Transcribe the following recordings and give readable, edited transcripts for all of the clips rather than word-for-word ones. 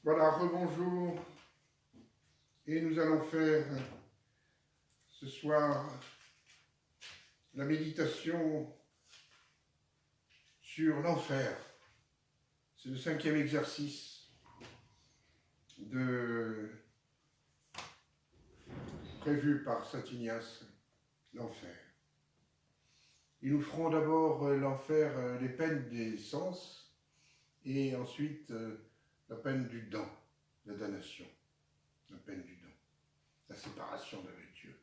Voilà, rebonjour. Et nous allons faire ce soir la méditation sur l'enfer. C'est le 5e exercice prévu par saint Ignace, l'enfer. Et nous ferons d'abord l'enfer, les peines des sens, et ensuite la peine du dent, la damnation, la peine du dent, la séparation d'avec Dieu.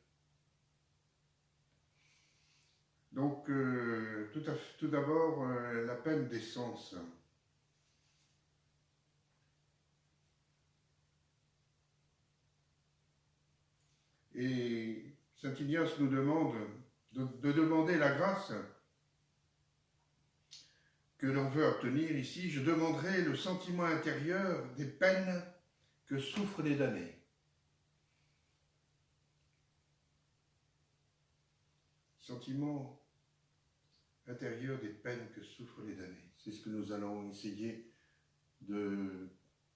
Donc, tout d'abord, la peine des sens. Et saint Ignace nous demande de demander la grâce que l'on veut obtenir ici. Je demanderai le sentiment intérieur des peines que souffrent les damnés. Sentiment intérieur des peines que souffrent les damnés. C'est ce que nous allons essayer de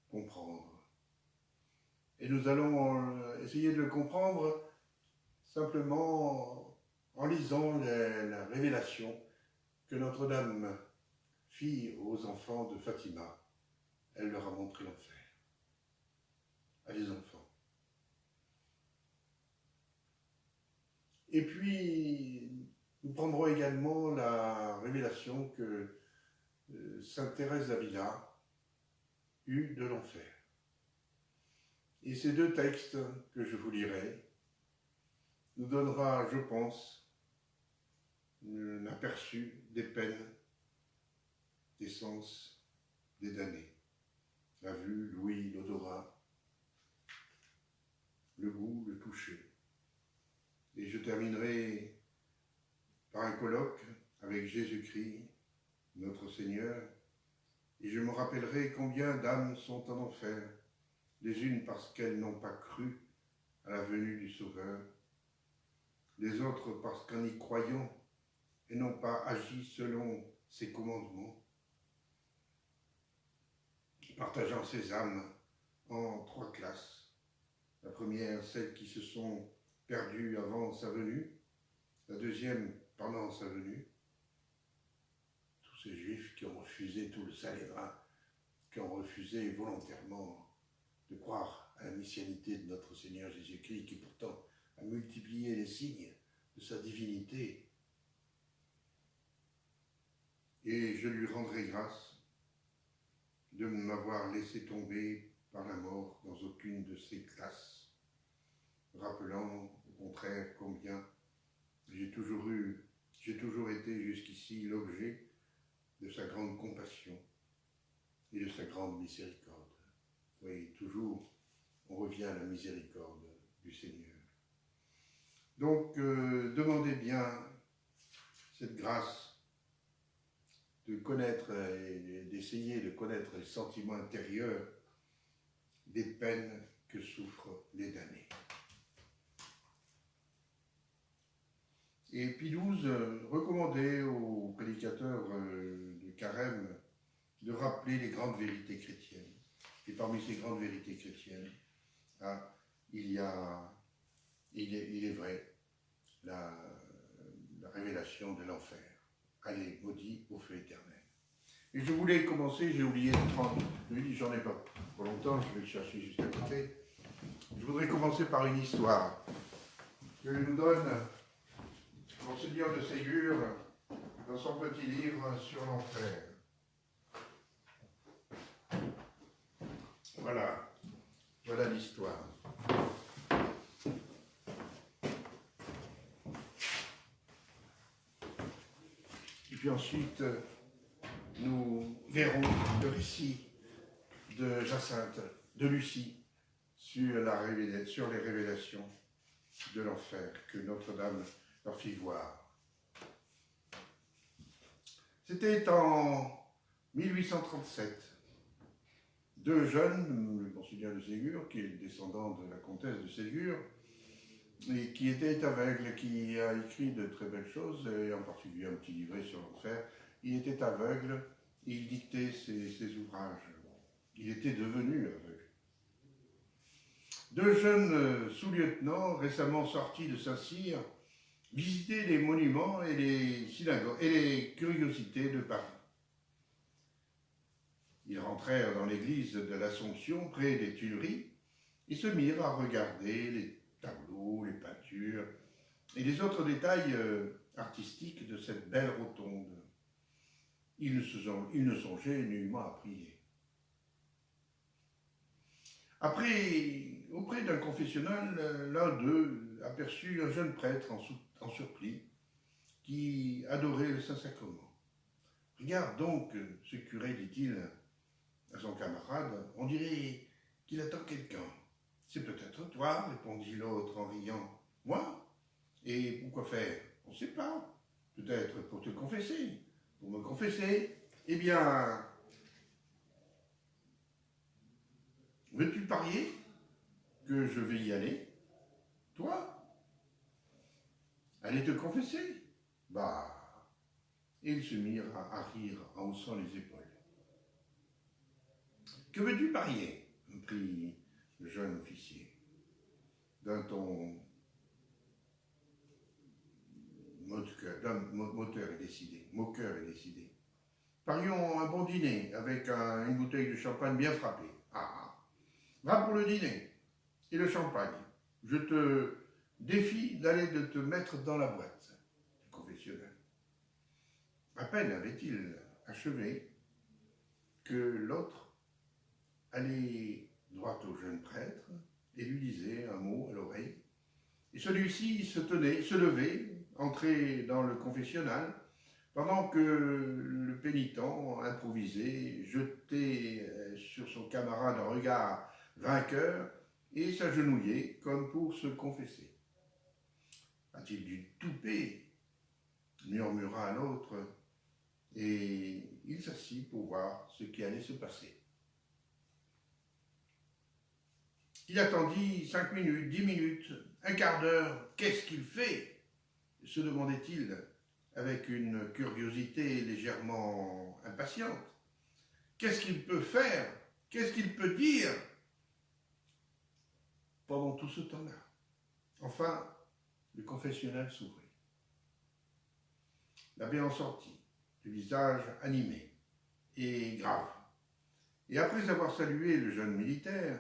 comprendre. Et nous allons essayer de le comprendre simplement en lisant la révélation que Notre-Dame fit aux enfants de Fatima. Elle leur a montré l'enfer, à les enfants. Et puis, nous prendrons également la révélation que sainte Thérèse d'Avila eut de l'enfer. Et ces deux textes que je vous lirai nous donnera, je pense, un aperçu des peines, des sens, des damnés. La vue, l'ouïe, l'odorat, le goût, le toucher. Et je terminerai par un colloque avec Jésus-Christ, notre Seigneur, et je me rappellerai combien d'âmes sont en enfer, les unes parce qu'elles n'ont pas cru à la venue du Sauveur, les autres parce qu'en y croyant, elles n'ont pas agi selon ses commandements, partageant ces âmes en 3 classes. La première, celles qui se sont perdues avant sa venue, la deuxième, pendant sa venue, tous ces juifs qui ont refusé tout le Sanhédrin, qui ont refusé volontairement de croire à la messianité de notre Seigneur Jésus-Christ, qui pourtant a multiplié les signes de sa divinité. Et je lui rendrai grâce de ne m'avoir laissé tomber par la mort dans aucune de ces classes, rappelant au contraire combien j'ai toujours été jusqu'ici l'objet de sa grande compassion et de sa grande miséricorde. Vous voyez, toujours, on revient à la miséricorde du Seigneur. Donc, demandez bien cette grâce de connaître et d'essayer de connaître les sentiments intérieurs des peines que souffrent les damnés. Et Pie XII recommandait aux prédicateurs de Carême de rappeler les grandes vérités chrétiennes. Et parmi ces grandes vérités chrétiennes, il est vrai, la révélation de l'enfer. Allez, maudit au feu éternel. Et je voulais commencer, j'ai oublié de prendre, je lui dis, j'en ai pas pour longtemps, je vais le chercher juste à côté. Je voudrais commencer par une histoire que nous donne Monseigneur de Ségur dans son petit livre sur l'enfer. Voilà l'histoire. Et puis ensuite, nous verrons le récit de Jacinthe, de Lucie, sur les révélations de l'enfer que Notre-Dame leur fit voir. C'était en 1837. 2 jeunes, le Monseigneur de Ségur, qui est le descendant de la comtesse de Ségur, et qui était aveugle, qui a écrit de très belles choses, et en particulier un petit livret sur l'enfer. Il était aveugle, et il dictait ses ouvrages. Il était devenu aveugle. Deux jeunes sous-lieutenants récemment sortis de Saint-Cyr visitaient les monuments et les synagogues et les curiosités de Paris. Ils rentrèrent dans l'église de l'Assomption, près des Tuileries, et se mirent à regarder les tableaux, les peintures et les autres détails artistiques de cette belle rotonde. Ils ne songeaient nullement à prier. Après, auprès d'un confessionnal, l'un d'eux aperçut un jeune prêtre en surplis qui adorait le Saint-Sacrement. « Regarde donc, ce curé, dit-il à son camarade, on dirait qu'il attend quelqu'un. »« C'est peut-être toi, répondit l'autre en riant. »« Moi ? Et pourquoi faire ? On ne sait pas. Peut-être pour te confesser. Pour me confesser. Eh bien, veux-tu parier que je vais y aller? Toi? Aller te confesser? Bah. Et ils se mirent à rire en haussant les épaules. Que veux-tu parier? Prit le jeune officier, d'un ton moqueur et décidé. Parions un bon dîner avec une bouteille de champagne bien frappée. Ah, va pour le dîner et le champagne. Je te défie d'aller de te mettre dans la boîte du confessionnal. À peine avait-il achevé que l'autre allait droit au jeune prêtre et lui disait un mot à l'oreille. Et celui-ci se levait, entrait dans le confessionnal, pendant que le pénitent improvisé jetait sur son camarade un regard vainqueur et s'agenouillait comme pour se confesser. « A-t-il dû touper ?» murmura l'autre, et il s'assit pour voir ce qui allait se passer. Il attendit 5 minutes, 10 minutes, un quart d'heure. « Qu'est-ce qu'il fait ?» se demandait-il avec une curiosité légèrement impatiente. « Qu'est-ce qu'il peut faire? Qu'est-ce qu'il peut dire ?» pendant tout ce temps-là. Enfin, le confessionnal s'ouvrit. L'abbé en sortit, le visage animé et grave. Et après avoir salué le jeune militaire,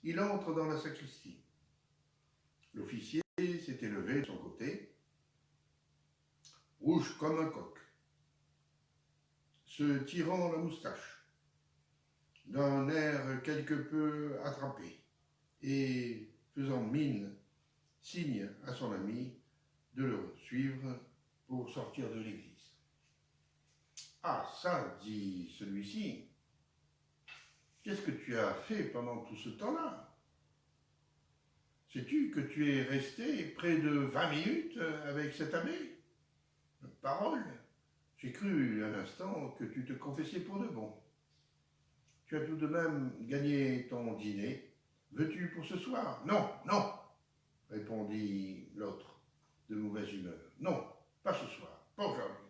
il entre dans la sacristie. L'officier s'était levé de son côté, rouge comme un coq, se tirant la moustache, d'un air quelque peu attrapé, et faisant signe à son ami de le suivre pour sortir de l'église. « Ah ça, dit celui-ci, qu'est-ce que tu as fait pendant tout ce temps-là? Sais-tu que tu es resté près de 20 minutes avec cet abbé? Parole, j'ai cru un instant que tu te confessais pour de bon. Tu as tout de même gagné ton dîner. Veux-tu pour ce soir? Non, non, répondit l'autre de mauvaise humeur. Non, pas ce soir, pas aujourd'hui.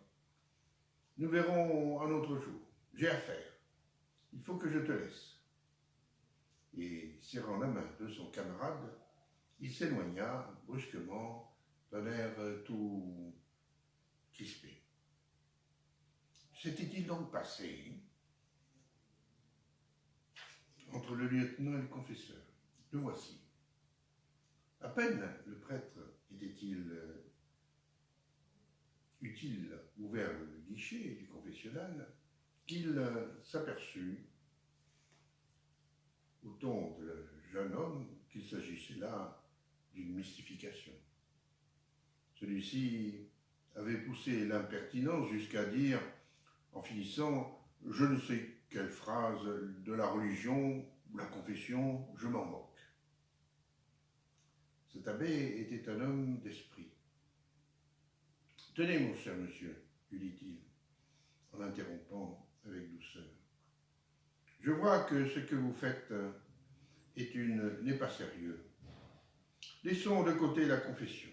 Nous verrons un autre jour. J'ai affaire. Il faut que je te laisse. Et serrant la main de son camarade, il s'éloigna brusquement d'un air tout crispé. S'était-il donc passé entre le lieutenant et le confesseur? Le voici. À peine le prêtre eut-il ouvert le guichet du confessionnal qu'il s'aperçut, au ton de le jeune homme, qu'il s'agissait là d'une mystification. Celui-ci avait poussé l'impertinence jusqu'à dire, en finissant, je ne sais quelle phrase de la religion ou la confession, je m'en moque. Cet abbé était un homme d'esprit. « Tenez, mon cher monsieur, lui dit-il, en interrompant avec douceur. Je vois que ce que vous faites n'est pas sérieux. Laissons de côté la confession.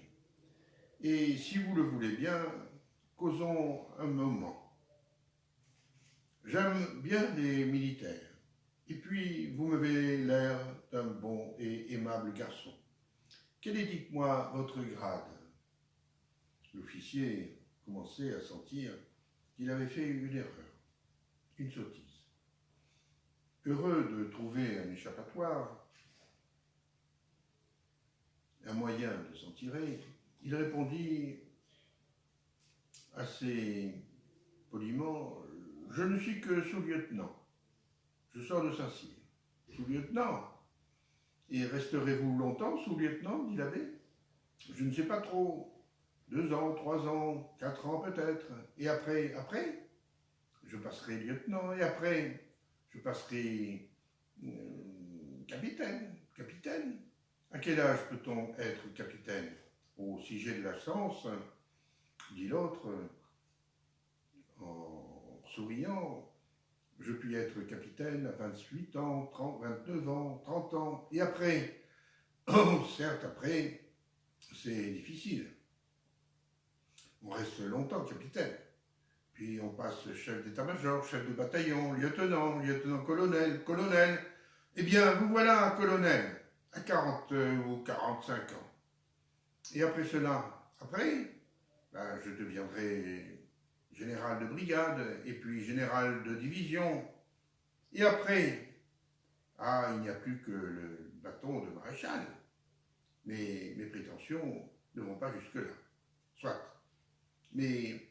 Et si vous le voulez bien, causons un moment. J'aime bien les militaires, Et puis, vous m'avez l'air d'un bon et aimable garçon. Quel est, dites-moi, votre grade? L'officier commençait à sentir qu'il avait fait une erreur, une sottise. Heureux de trouver un échappatoire, un moyen de s'en tirer, il répondit assez poliment, « Je ne suis que sous-lieutenant. Je sors de Saint-Cyr. »« Sous-lieutenant? Et resterez-vous longtemps sous-lieutenant » dit l'abbé. « Je ne sais pas trop. 2 ans, 3 ans, 4 ans peut-être. Et après, je passerai lieutenant. Et après, je passerai capitaine. À quel âge peut-on être capitaine? Oh, si j'ai de la chance, dit l'autre, en souriant, je puis être capitaine à 28 ans, 30, 29 ans, 30 ans. Et après, oh, certes, après, c'est difficile. On reste longtemps capitaine. Puis on passe chef d'état-major, chef de bataillon, lieutenant-colonel. Eh bien, vous voilà un colonel à 40 ou 45 ans. Et après cela, je deviendrai général de brigade, et puis général de division. Et après, il n'y a plus que le bâton de maréchal. Mais mes prétentions ne vont pas jusque-là. Soit. Mais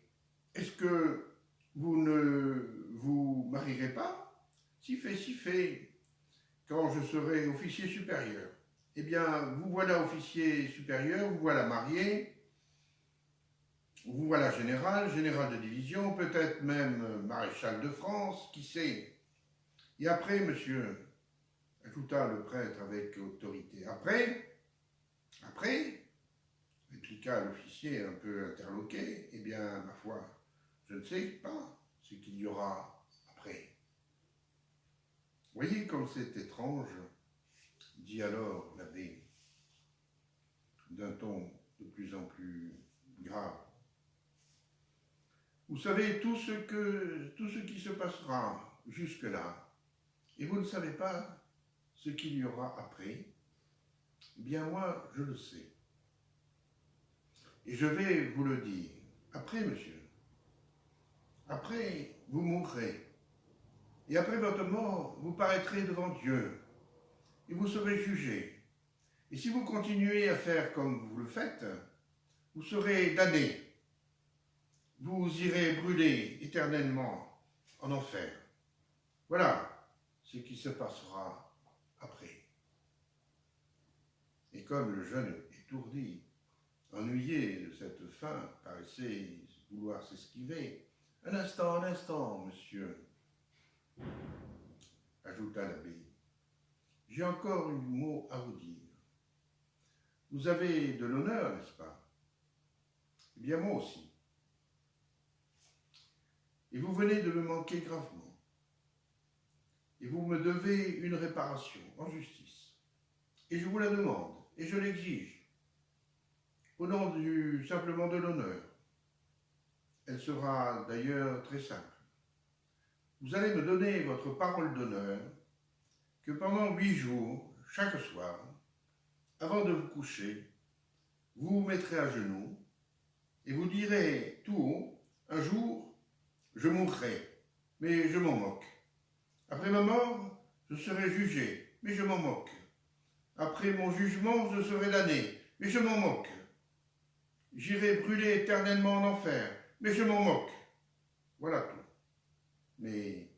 est-ce que vous ne vous marierez pas? Si fait, quand je serai officier supérieur. Eh bien, vous voilà officier supérieur, vous voilà marié, vous voilà général de division, peut-être même maréchal de France, qui sait. Et après, monsieur, ajouta le prêtre avec autorité, après, répliqua l'officier un peu interloqué, eh bien, ma foi, je ne sais pas ce qu'il y aura après. Voyez comme c'est étrange, dit alors l'abbé, d'un ton de plus en plus grave. Vous savez tout ce qui se passera jusque-là, et vous ne savez pas ce qu'il y aura après. Eh bien moi, je le sais. Et je vais vous le dire. Après, monsieur, après, vous mourrez. Et après votre mort, vous paraîtrez devant Dieu. Et vous serez jugé. Et si vous continuez à faire comme vous le faites, vous serez damné. Vous irez brûler éternellement en enfer. Voilà ce qui se passera après. Et comme le jeune étourdi, ennuyé de cette fin, paraissait vouloir s'esquiver, un instant, monsieur, ajouta l'abbé, j'ai encore un mot à vous dire. Vous avez de l'honneur, n'est-ce pas? Eh bien, moi aussi. Et vous venez de me manquer gravement. Et vous me devez une réparation en justice. Et je vous la demande, et je l'exige, au nom simplement de l'honneur. Elle sera d'ailleurs très simple. Vous allez me donner votre parole d'honneur que pendant 8 jours, chaque soir, avant de vous coucher, vous vous mettrez à genoux et vous direz tout haut, un jour, je mourrai, mais je m'en moque. Après ma mort, je serai jugé, mais je m'en moque. Après mon jugement, je serai damné, mais je m'en moque. J'irai brûler éternellement en enfer, mais je m'en moque. Voilà tout. Mais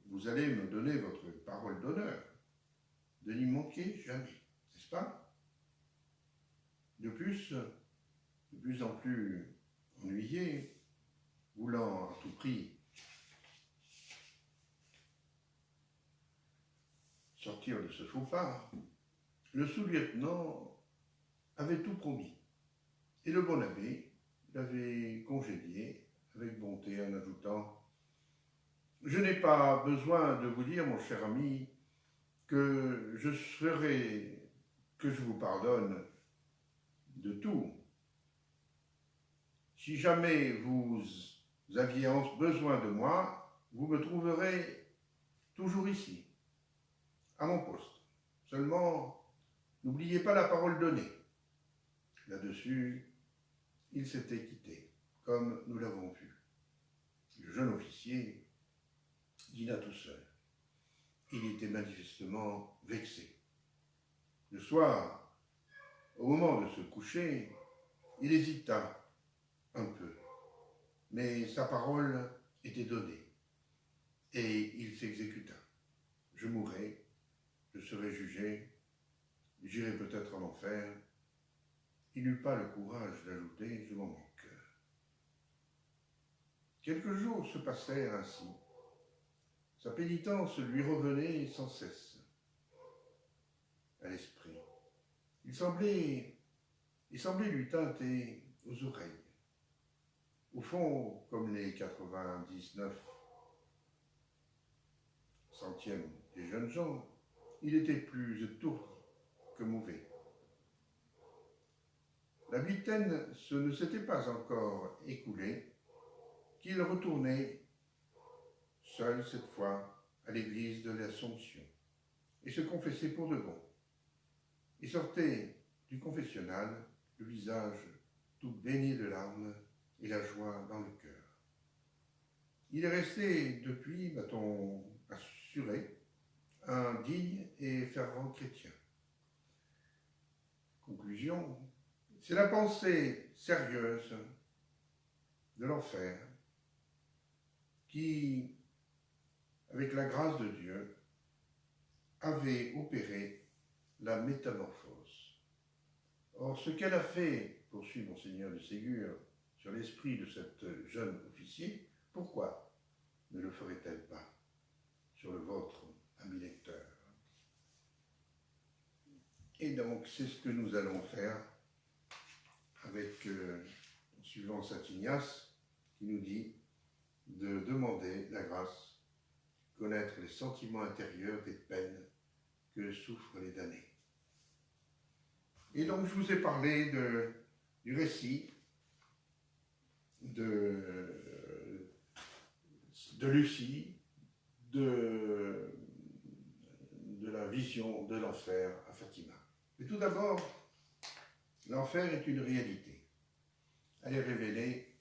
vous allez me donner votre parole d'honneur de n'y manquer jamais, n'est-ce pas? De plus en plus ennuyé, voulant à tout prix sortir de ce faux pas, le sous-lieutenant avait tout promis. Et le bon abbé l'avait congédié avec bonté en ajoutant « Je n'ai pas besoin de vous dire, mon cher ami, que je vous pardonne de tout. Si jamais vous aviez besoin de moi, vous me trouverez toujours ici. à mon poste. Seulement, n'oubliez pas la parole donnée. Là-dessus, il s'était quitté, comme nous l'avons vu. Le jeune officier dîna tout seul. Il était manifestement vexé. Le soir, au moment de se coucher, il hésita un peu, mais sa parole était donnée et il s'exécuta. Je mourrai, je serai jugé, j'irai peut-être en enfer. Il n'eut pas le courage d'ajouter « je m'en manque ». Quelques jours se passèrent ainsi. Sa pénitence lui revenait sans cesse à l'esprit. Il semblait lui teinter aux oreilles. Au fond, comme les 99 centièmes des jeunes gens, il était plus étourdi que mauvais. La huitaine ne s'était pas encore écoulée qu'il retournait seul cette fois à l'église de l'Assomption et se confessait pour de bon. Il sortait du confessionnal, le visage tout baigné de larmes et la joie dans le cœur. Il est resté depuis, m'a-t-on assuré, un digne et fervent chrétien. Conclusion, c'est la pensée sérieuse de l'enfer qui, avec la grâce de Dieu, avait opéré la métamorphose. Or, ce qu'elle a fait, poursuit Monseigneur de Ségur, sur l'esprit de cette jeune officier, pourquoi ne le ferait-elle pas sur le vôtre, ami lecteur? Et donc, c'est ce que nous allons faire avec, en suivant saint Ignace, qui nous dit de demander la grâce, connaître les sentiments intérieurs des peines que souffrent les damnés. Et donc, je vous ai parlé du récit de Lucie, de la vision de l'enfer à Fatima. Mais tout d'abord, l'enfer est une réalité. Elle est révélée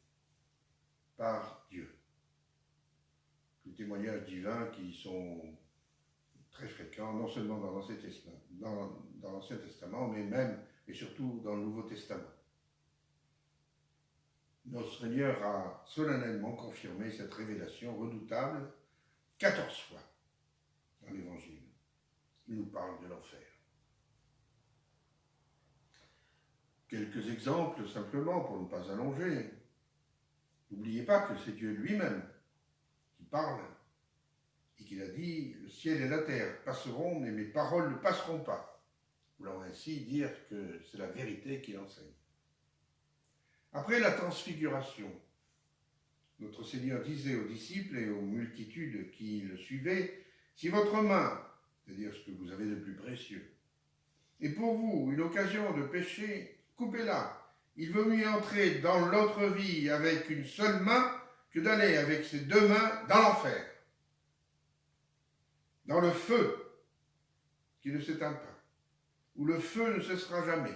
par Dieu. Les témoignages divins qui sont très fréquents, non seulement dans l'Ancien Testament, mais même et surtout dans le Nouveau Testament. Notre Seigneur a solennellement confirmé cette révélation redoutable 14 fois dans l'Évangile. Il nous parle de l'enfer. Quelques exemples simplement pour ne pas allonger. N'oubliez pas que c'est Dieu lui-même qui parle et qu'il a dit « Le ciel et la terre passeront, mais mes paroles ne passeront pas ». Voulant ainsi dire que c'est la vérité qu'il enseigne. Après la transfiguration, notre Seigneur disait aux disciples et aux multitudes qui le suivaient, « Si votre main, c'est-à-dire ce que vous avez de plus précieux, est pour vous une occasion de pécher, coupez-la. Il vaut mieux entrer dans l'autre vie avec une seule main que d'aller avec ses deux mains dans l'enfer, dans le feu qui ne s'éteint pas, où le feu ne cessera jamais.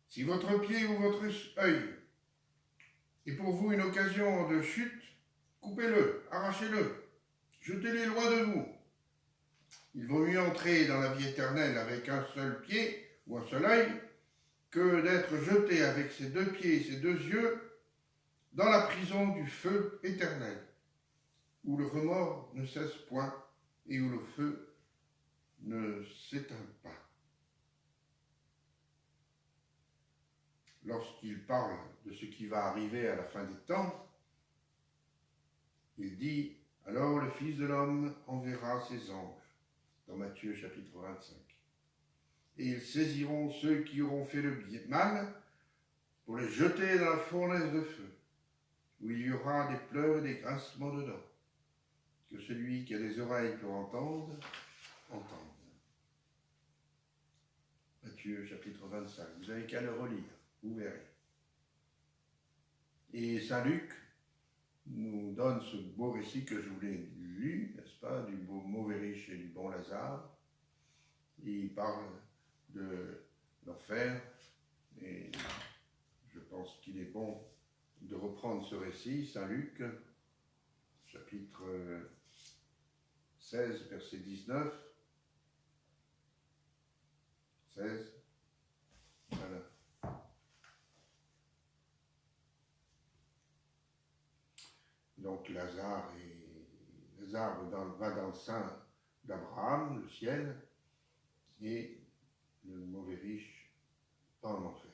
Si votre pied ou votre œil est pour vous une occasion de chute, coupez-le, arrachez-le, jetez-les loin de vous. Il vaut mieux entrer dans la vie éternelle avec un seul pied ou un seul œil que d'être jeté avec ses deux pieds et ses deux yeux dans la prison du feu éternel, où le remords ne cesse point et où le feu ne s'éteint pas. Lorsqu'il parle de ce qui va arriver à la fin des temps, il dit « Alors le Fils de l'homme enverra ses anges » dans Matthieu chapitre 25. Et ils saisiront ceux qui auront fait le mal pour les jeter dans la fournaise de feu, où il y aura des pleurs et des grincements de dents. Que celui qui a des oreilles pour entendre, entende. Matthieu chapitre 25. Vous n'avez qu'à le relire, vous verrez. Et saint Luc nous donne ce beau récit que je vous l'ai lu, n'est-ce pas, du mauvais riche et du bon Lazare. Il parle de l'enfer et je pense qu'il est bon de reprendre ce récit, Saint Luc, chapitre 16, verset 19. 16. Voilà. Donc Lazare va dans le sein d'Abraham, le ciel, et le mauvais riche en enfer.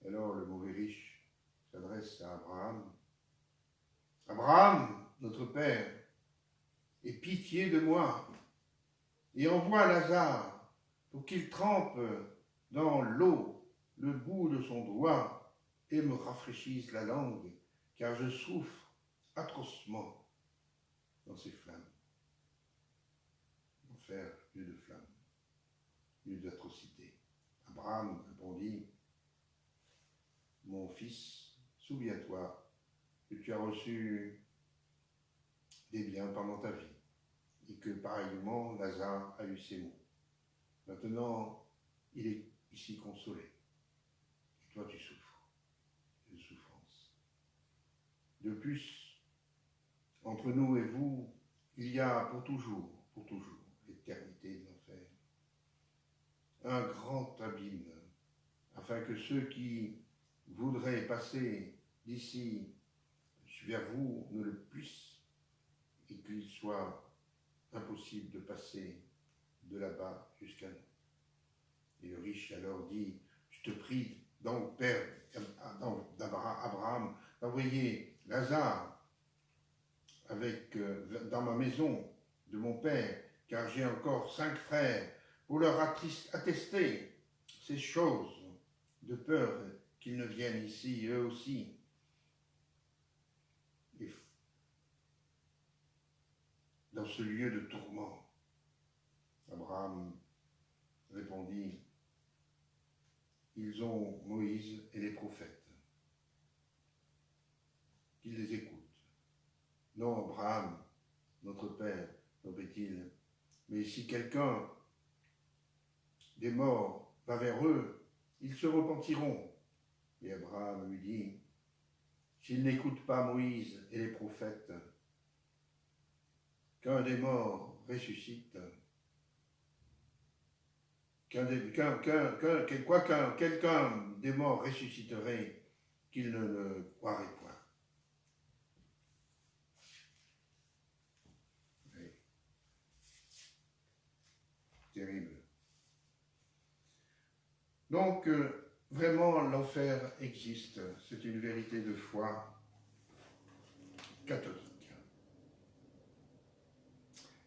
Alors le mauvais riche s'adresse à Abraham. Abraham, notre père, aie pitié de moi et envoie Lazare pour qu'il trempe dans l'eau le bout de son doigt et me rafraîchisse la langue, car je souffre atrocement dans ces flammes. L'enfer, lieu de flammes, lieu d'atrocité. Abraham répondit, mon fils, souviens-toi que tu as reçu des biens pendant ta vie, et que pareillement Lazare a eu ses maux. Maintenant, il est ici consolé, et toi tu souffres de souffrance. De plus, entre nous et vous, il y a pour toujours, l'éternité de l'enfer, un grand abîme, afin que ceux qui voudraient passer d'ici vers vous ne le puissent, et qu'il soit impossible de passer de là-bas jusqu'à nous. Et le riche alors dit, je te prie donc, Père d'Abraham, d'envoyer Lazare dans ma maison de mon père, car j'ai encore 5 frères, pour leur attester ces choses, de peur qu'ils ne viennent ici, eux aussi. Et dans ce lieu de tourment, Abraham répondit, ils ont Moïse et les prophètes, qu'ils les écoutent. Non, Abraham, notre père, reprit-il, mais si quelqu'un des morts va vers eux, ils se repentiront. Et Abraham lui dit, s'ils n'écoutent pas Moïse et les prophètes, qu'un des morts ressuscite, quelqu'un des morts ressusciterait, qu'il ne le croirait point. Oui. Terrible. Donc, vraiment, l'enfer existe. C'est une vérité de foi catholique.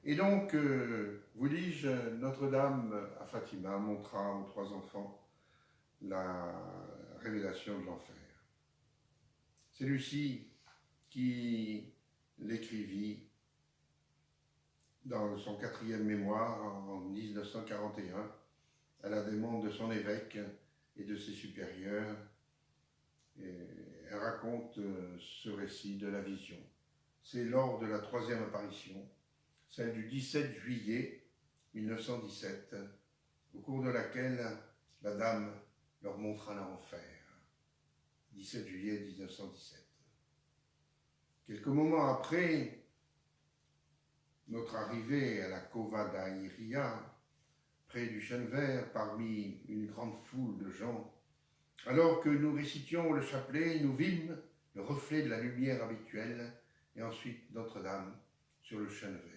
Et donc, vous dis-je, Notre-Dame à Fatima montra aux 3 enfants la révélation de l'enfer. C'est Lucie qui l'écrivit dans son 4e mémoire en 1941 à la demande de son évêque et de ses supérieurs. Et elle raconte ce récit de la vision. C'est lors de la 3e apparition, celle du 17 juillet 1917, au cours de laquelle la dame leur montra l'enfer. 17 juillet 1917. Quelques moments après notre arrivée à la Cova da Iria, près du Chêne Vert, parmi une grande foule de gens, alors que nous récitions le chapelet, nous vîmes le reflet de la lumière habituelle et ensuite Notre-Dame sur le Chêne Vert.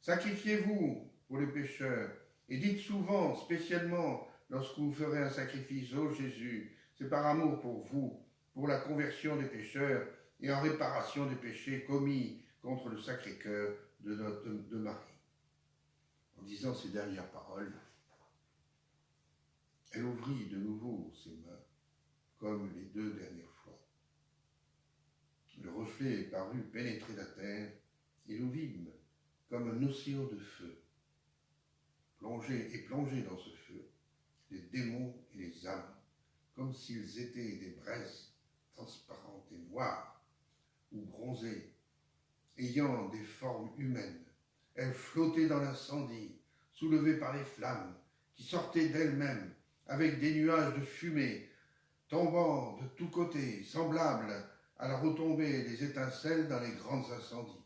Sacrifiez-vous pour les pécheurs et dites souvent, spécialement lorsque vous ferez un sacrifice, ô Jésus, c'est par amour pour vous, pour la conversion des pécheurs et en réparation des péchés commis contre le Sacré-Cœur de Marie. En disant ces dernières paroles, elle ouvrit de nouveau ses mains, comme les 2 dernières fois. Le reflet parut pénétrer la terre, et nous vîmes comme un océan de feu, plongés dans ce feu, les démons et les âmes, comme s'ils étaient des braises transparentes et noires ou bronzées, ayant des formes humaines. Elles flottaient dans l'incendie, soulevées par les flammes, qui sortaient d'elles-mêmes avec des nuages de fumée, tombant de tous côtés, semblables à la retombée des étincelles dans les grands incendies,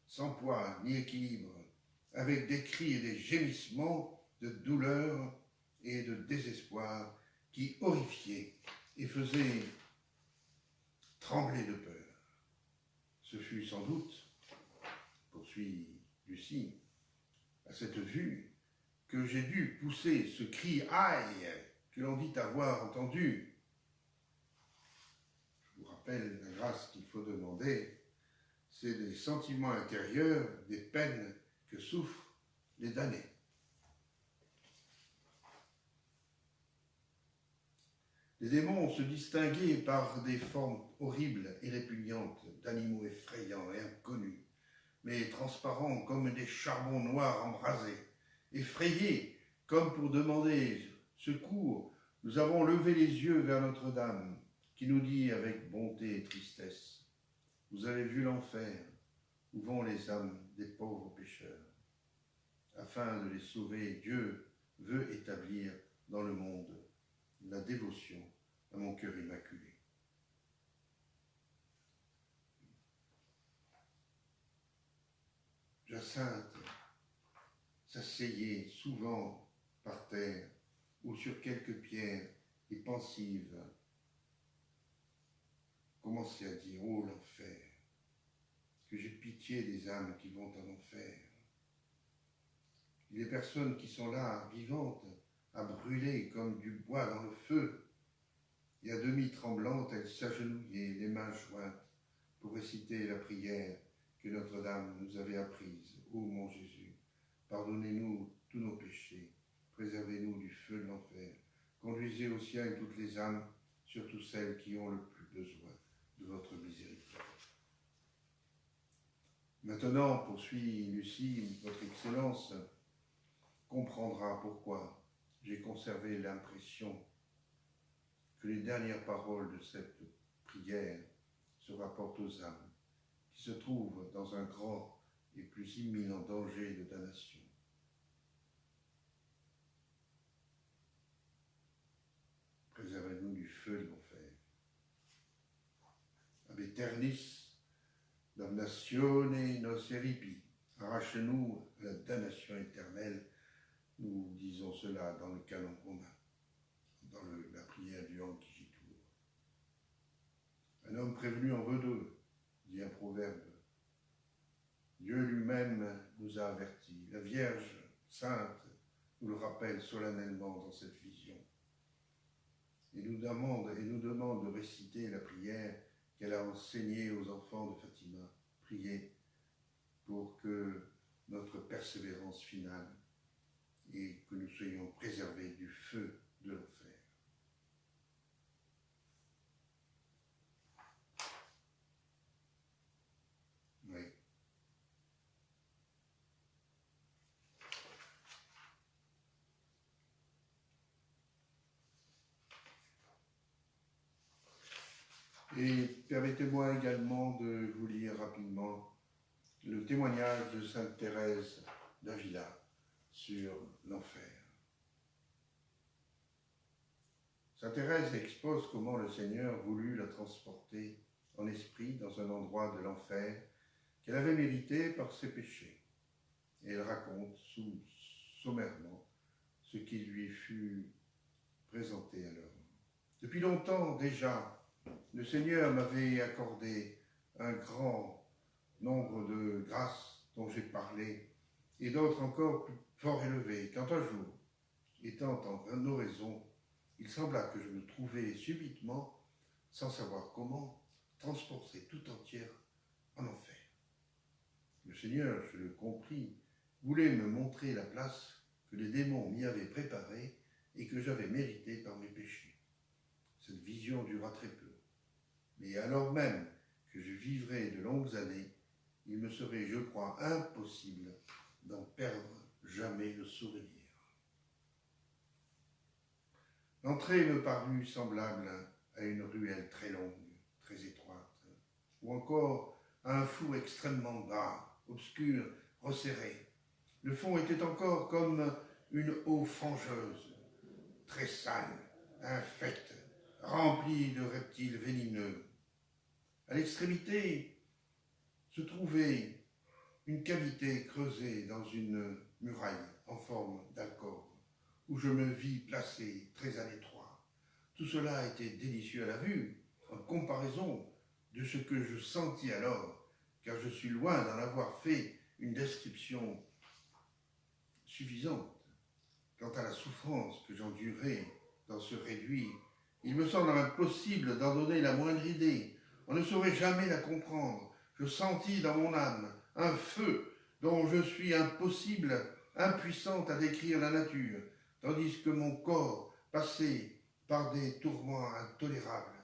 sans poids ni équilibre, avec des cris et des gémissements de douleur et de désespoir qui horrifiaient et faisaient trembler de peur. Ce fut sans doute, poursuit Lucie, à cette vue que j'ai dû pousser ce cri « aïe » que l'on dit avoir entendu. Je vous rappelle la grâce qu'il faut demander, c'est des sentiments intérieurs, des peines que souffrent les damnés. Les démons se distinguaient par des formes horribles et répugnantes, d'animaux effrayants et inconnus, mais transparents comme des charbons noirs embrasés. Effrayés comme pour demander secours, nous avons levé les yeux vers Notre-Dame, qui nous dit avec bonté et tristesse, « Vous avez vu l'enfer, où vont les âmes des pauvres pécheurs. Afin de les sauver, Dieu veut établir dans le monde la dévotion à mon cœur immaculé. » Jacinthe s'asseyait souvent par terre ou sur quelques pierres et pensive, commençait à dire « Oh l'enfer, que j'ai pitié des âmes qui vont en enfer. » Les personnes qui sont là, vivantes, à brûler comme du bois dans le feu, et à demi tremblantes, elles s'agenouillaient, les mains jointes, pour réciter la prière que Notre-Dame nous avait apprise. Ô mon Jésus, pardonnez-nous tous nos péchés, préservez-nous du feu de l'enfer, conduisez au ciel toutes les âmes, surtout celles qui ont le plus besoin de votre miséricorde. Maintenant, poursuit Lucie, votre Excellence comprendra pourquoi j'ai conservé l'impression que les dernières paroles de cette prière se rapportent aux âmes qui se trouvent dans un grand et plus imminent danger de damnation. Préservez-nous du feu de l'enfer. Ab aeternis damnatione noceripi. Arrache-nous à la damnation éternelle. Nous disons cela dans le canon romain, dans la prière du Ankhigitur. Un homme prévenu en veut deux, dit un proverbe. Dieu lui-même nous a avertis. La Vierge sainte nous le rappelle solennellement dans cette vision. Et nous demande de réciter la prière qu'elle a enseignée aux enfants de Fatima. Priez pour que notre persévérance finale et que nous soyons préservés du feu de l'enfer. Oui. Et permettez-moi également de vous lire rapidement le témoignage de Sainte Thérèse d'Avila sur l'enfer. Sainte Thérèse expose comment le Seigneur voulut la transporter en esprit dans un endroit de l'enfer qu'elle avait mérité par ses péchés. Et elle raconte sommairement ce qui lui fut présenté alors. Depuis longtemps déjà, le Seigneur m'avait accordé un grand nombre de grâces dont j'ai parlé, et d'autres encore plus fort élevées, quand un jour, étant en oraison, il sembla que je me trouvais subitement, sans savoir comment, transporté tout entière en enfer. Le Seigneur, je le compris, voulait me montrer la place que les démons m'y avaient préparée et que j'avais méritée par mes péchés. Cette vision dura très peu. Mais alors même que je vivrais de longues années, il me serait, je crois, impossible d'en perdre jamais le souvenir. L'entrée me parut semblable à une ruelle très longue, très étroite, ou encore à un four extrêmement bas, obscur, resserré. Le fond était encore comme une eau fangeuse, très sale, infecte, remplie de reptiles venimeux. À l'extrémité se trouvait une cavité creusée dans une muraille en forme d'alcôve, où je me vis placé très à l'étroit. Tout cela était délicieux à la vue, en comparaison de ce que je sentis alors, car je suis loin d'en avoir fait une description suffisante. Quant à la souffrance que j'endurais dans ce réduit, il me semble impossible d'en donner la moindre idée. On ne saurait jamais la comprendre. Je sentis dans mon âme un feu dont je suis impuissante à décrire la nature, tandis que mon corps passait par des tourments intolérables.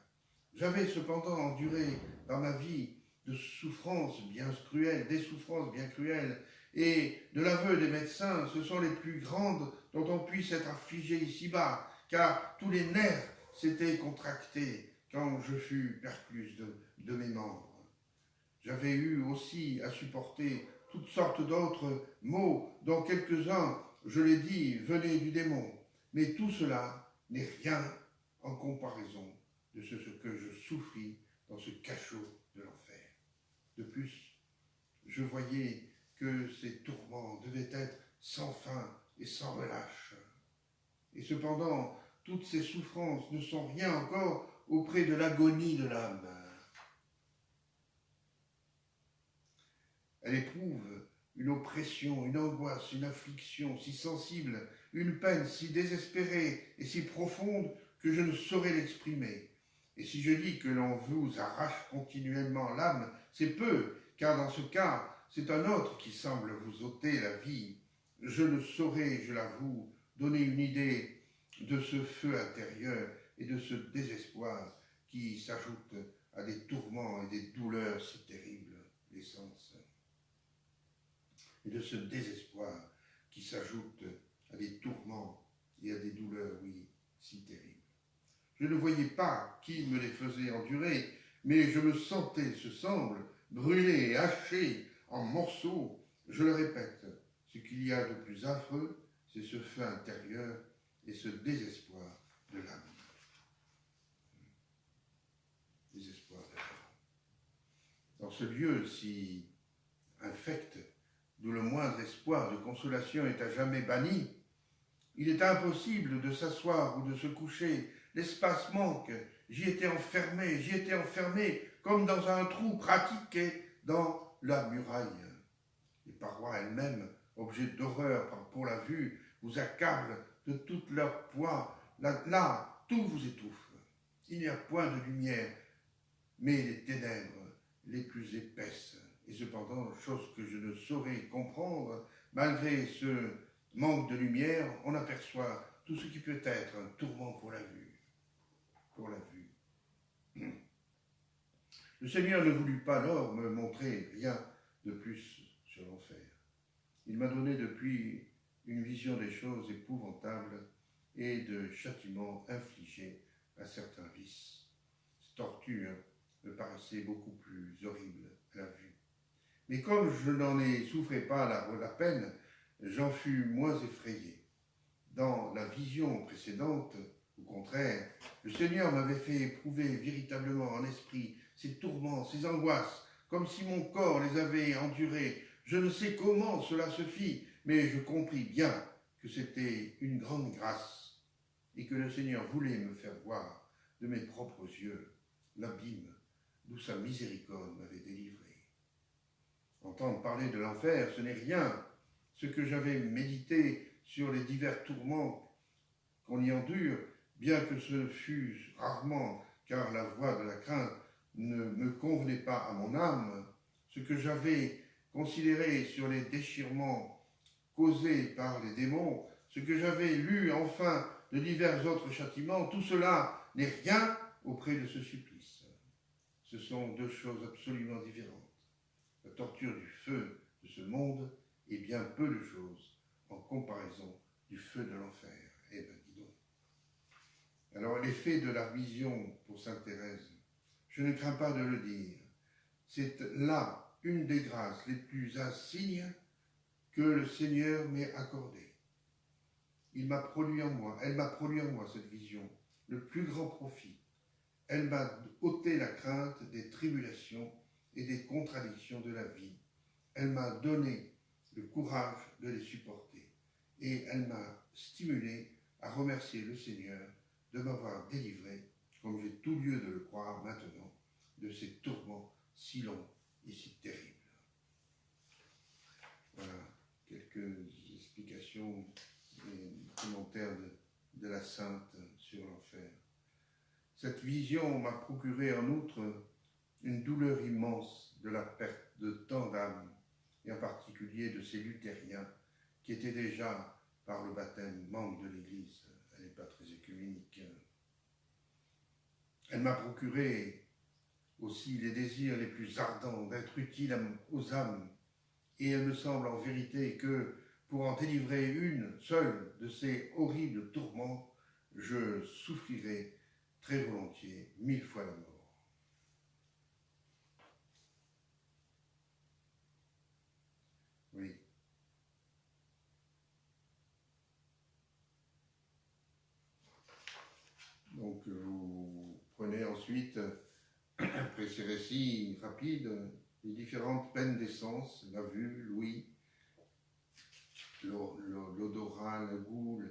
J'avais cependant enduré dans ma vie des souffrances bien cruelles, et de l'aveu des médecins, ce sont les plus grandes dont on puisse être affligé ici-bas, car tous les nerfs s'étaient contractés quand je fus percluse de mes membres. J'avais eu aussi à supporter toutes sortes d'autres maux, dont quelques-uns, je l'ai dit, venaient du démon. Mais tout cela n'est rien en comparaison de ce que je souffris dans ce cachot de l'enfer. De plus, je voyais que ces tourments devaient être sans fin et sans relâche. Et cependant, toutes ces souffrances ne sont rien encore auprès de l'agonie de l'âme. Elle éprouve une oppression, une angoisse, une affliction si sensible, une peine si désespérée et si profonde que je ne saurais l'exprimer. Et si je dis que l'on vous arrache continuellement l'âme, c'est peu, car dans ce cas, c'est un autre qui semble vous ôter la vie. Je ne saurais, je l'avoue, donner une idée de ce feu intérieur et de ce désespoir qui s'ajoute à des tourments et des douleurs si terribles, les sens. Et de ce désespoir qui s'ajoute à des tourments et à des douleurs, oui, si terribles. Je ne voyais pas qui me les faisait endurer, mais je me sentais, ce semble, brûlé et haché en morceaux. Je le répète, ce qu'il y a de plus affreux, c'est ce feu intérieur et ce désespoir de l'âme. Désespoir de l'âme. Dans ce lieu si infect, d'où le moindre espoir de consolation est à jamais banni, il est impossible de s'asseoir ou de se coucher. L'espace manque. J'y étais enfermé comme dans un trou pratiqué dans la muraille. Les parois elles-mêmes, objets d'horreur pour la vue, vous accablent de tout leur poids. Là, tout vous étouffe. Il n'y a point de lumière, mais les ténèbres les plus épaisses. Et cependant, chose que je ne saurais comprendre, malgré ce manque de lumière, on aperçoit tout ce qui peut être un tourment pour la vue. Le Seigneur ne voulut pas alors me montrer rien de plus sur l'enfer. Il m'a donné depuis une vision des choses épouvantables et de châtiments infligés à certains vices. Cette torture me paraissait beaucoup plus horrible à la vue. Mais comme je n'en souffrais pas la peine, j'en fus moins effrayé. Dans la vision précédente, au contraire, le Seigneur m'avait fait éprouver véritablement en esprit ces tourments, ces angoisses, comme si mon corps les avait endurés. Je ne sais comment cela se fit, mais je compris bien que c'était une grande grâce et que le Seigneur voulait me faire voir de mes propres yeux l'abîme d'où sa miséricorde m'avait délivré. Entendre parler de l'enfer, ce n'est rien. Ce que j'avais médité sur les divers tourments qu'on y endure, bien que ce fût rarement, car la voix de la crainte ne me convenait pas à mon âme, ce que j'avais considéré sur les déchirements causés par les démons, ce que j'avais lu enfin de divers autres châtiments, tout cela n'est rien auprès de ce supplice. Ce sont deux choses absolument différentes. La torture du feu de ce monde est bien peu de choses en comparaison du feu de l'enfer. Eh bien, dis donc. Alors, l'effet de la vision pour sainte Thérèse. je ne crains pas de le dire. C'est là une des grâces les plus insignes que le Seigneur m'ait accordées. Elle m'a produit en moi cette vision, le plus grand profit. Elle m'a ôté la crainte des tribulations et des contradictions de la vie. Elle m'a donné le courage de les supporter. Et elle m'a stimulé à remercier le Seigneur de m'avoir délivré, comme j'ai tout lieu de le croire maintenant, de ces tourments si longs et si terribles. Voilà quelques explications et commentaires de la Sainte sur l'enfer. Cette vision m'a procuré en outre une douleur immense de la perte de tant d'âmes, et en particulier de ces luthériens qui étaient déjà, par le baptême, membres de l'Église. Elle n'est pas très écuménique. Elle m'a procuré aussi les désirs les plus ardents d'être utile aux âmes, et elle me semble en vérité que pour en délivrer une seule de ces horribles tourments, je souffrirai très volontiers 1000 fois la mort. Oui. Donc vous prenez ensuite, après ces récits rapides, les différentes peines d'essence, la vue, l'ouïe, l'odorat, le goût,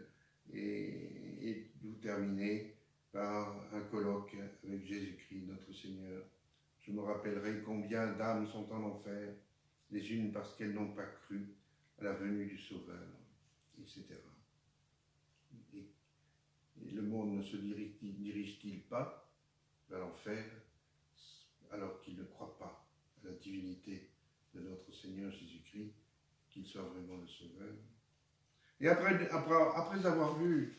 et vous terminez par un colloque avec Jésus-Christ, notre Seigneur. Je me rappellerai combien d'âmes sont en enfer, les unes parce qu'elles n'ont pas cru à la venue du Sauveur, etc. Et le monde ne se dirige-t-il pas vers l'enfer alors qu'il ne croit pas à la divinité de notre Seigneur Jésus-Christ, qu'il soit vraiment le Sauveur? Et après avoir vu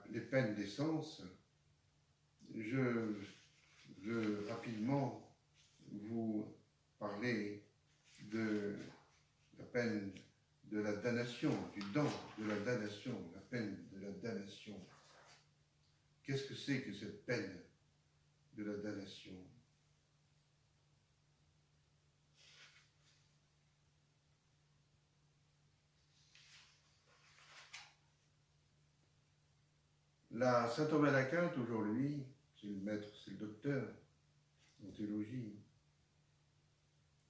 les peines d'essence, je veux rapidement vous parler de la peine de la damnation, du dent de la damnation, la peine de la damnation. Qu'est-ce que c'est que cette peine de la damnation? La saint Thomas d'Aquin, aujourd'hui, c'est le maître, c'est le docteur en théologie,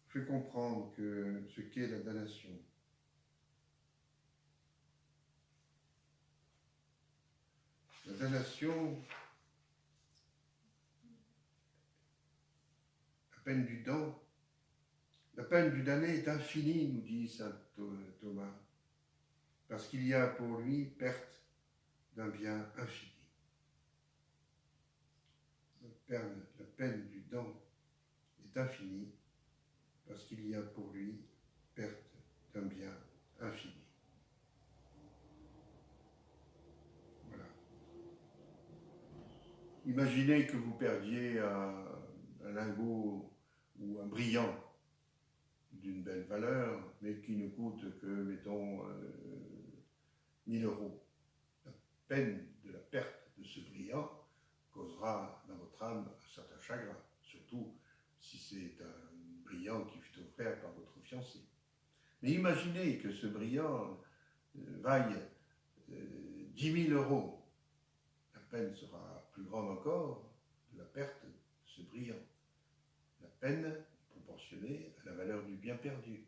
fait comprendre que ce qu'est la damnation. La damnation, la peine du dent, la peine du damné est infinie, nous dit saint Thomas, parce qu'il y a pour lui perte d'un bien infini. La peine du dent est infinie, parce qu'il y a pour lui perte d'un bien infini. Voilà. Imaginez que vous perdiez un lingot ou un brillant d'une belle valeur, mais qui ne coûte que, mettons, 1000 euros. La peine de la perte de ce brillant causera dans votre âme un certain chagrin, surtout si c'est un brillant qui fut offert par votre fiancé. Mais imaginez que ce brillant vaille 10 000 euros. La peine sera plus grande encore de la perte de ce brillant. La peine est proportionnée à la valeur du bien perdu.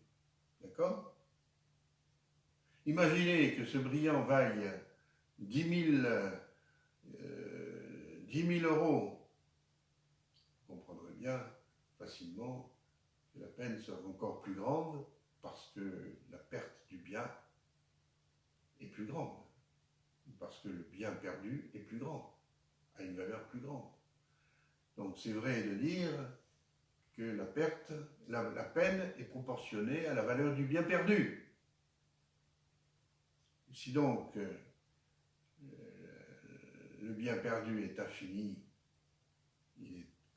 D'accord? Imaginez que ce brillant vaille 10 000 euros. Vous comprendrez bien facilement que la peine sera encore plus grande parce que la perte du bien est plus grande, parce que le bien perdu est plus grand, a une valeur plus grande. Donc c'est vrai de dire que la peine est proportionnée à la valeur du bien perdu. Si donc le bien perdu est infini,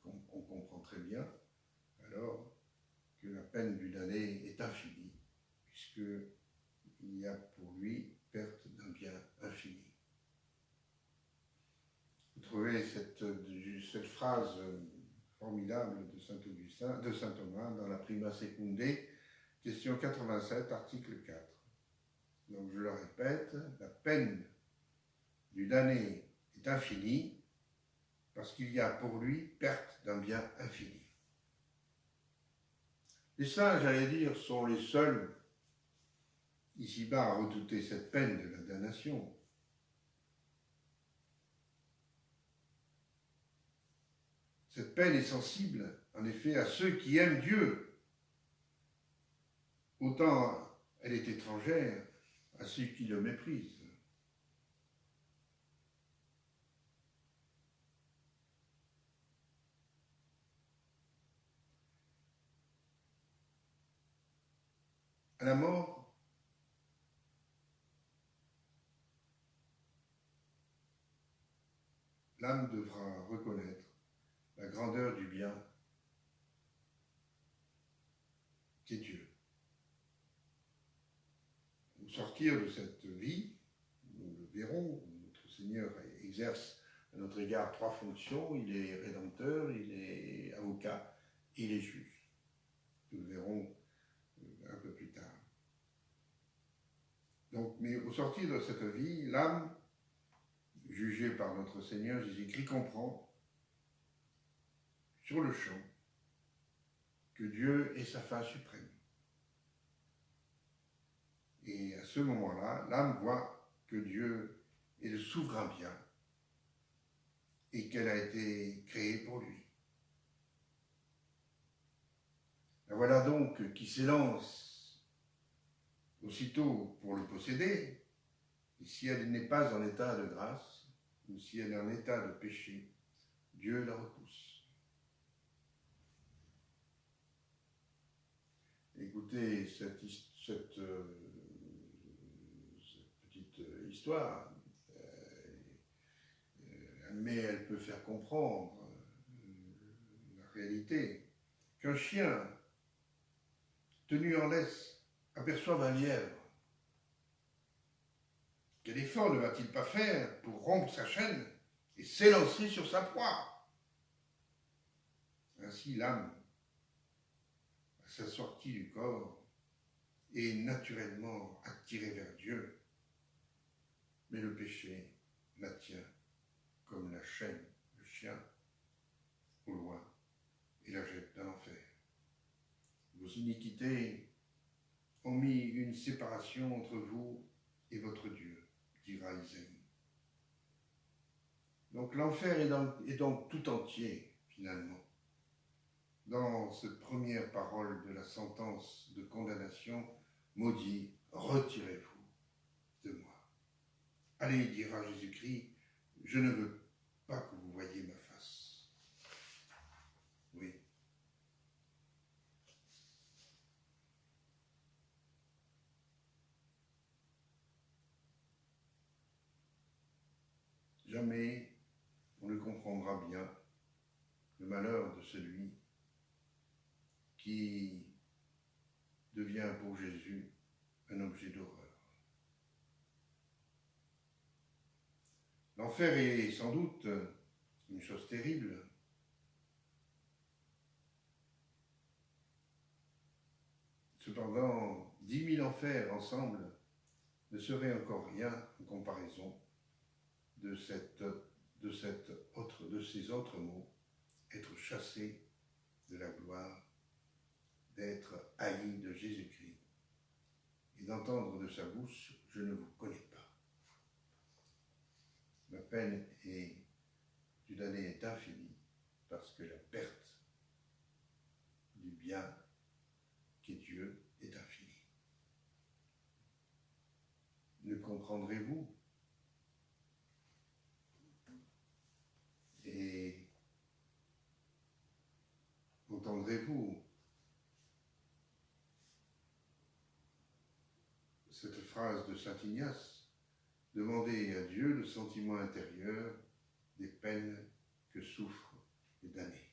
on comprend très bien alors que la peine du damné est infinie, puisqu'il y a pour lui perte d'un bien infini. Vous trouvez cette phrase formidable de Saint-Augustin, de Saint Thomas, dans la Prima Secunde, question 87, article 4. Donc je le répète, la peine du damné est infinie parce qu'il y a pour lui perte d'un bien infini. Les saints, j'allais dire, sont les seuls ici-bas à redouter cette peine de la damnation. Cette peine est sensible, en effet, à ceux qui aiment Dieu. Autant elle est étrangère à ceux qui le méprisent. À la mort, l'âme devra reconnaître la grandeur du bien qu'est Dieu. Au sortir de cette vie, nous le verrons, notre Seigneur exerce à notre égard trois fonctions. Il est rédempteur, il est avocat, il est juge. Nous le verrons un peu plus tard. Donc, mais au sortir de cette vie, l'âme, jugée par notre Seigneur Jésus-Christ, comprend sur le champ que Dieu est sa fin suprême. Et à ce moment-là, l'âme voit que Dieu est le souverain bien et qu'elle a été créée pour lui. La voilà donc qui s'élance aussitôt pour le posséder, et si elle n'est pas en état de grâce, ou si elle est en état de péché, Dieu la repousse. Écoutez cette petite histoire, mais elle peut faire comprendre la réalité. Qu'un chien tenu en laisse aperçoive un lièvre, quel effort ne va-t-il pas faire pour rompre sa chaîne et s'élancer sur sa proie? Ainsi l'âme, à sa sortie du corps, est naturellement attirée vers Dieu, mais le péché la tient comme la chaîne, le chien, au loin, et la jette dans l'enfer. Vos iniquités ont mis une séparation entre vous et votre Dieu, dira Isaïe. Donc l'enfer est donc tout entier, finalement, dans cette première parole de la sentence de condamnation, maudit, retirez-vous de moi. Allez, dira Jésus-Christ, je ne veux pas que vous voyiez ma face. Oui. Jamais on ne comprendra bien le malheur de celui qui devient pour Jésus un objet d'horreur. L'enfer est sans doute une chose terrible. Cependant, 10 000 enfers ensemble ne seraient encore rien en comparaison de ces autres mots, être chassé de la gloire, d'être haï de Jésus-Christ et d'entendre de sa bouche « Je ne vous connais pas ». Ma peine du damné est infinie parce que la perte du bien qu'est Dieu est infinie. Ne comprendrez-vous et entendrez-vous cette phrase de saint Ignace? Demandez à Dieu le sentiment intérieur des peines que souffrent les damnés.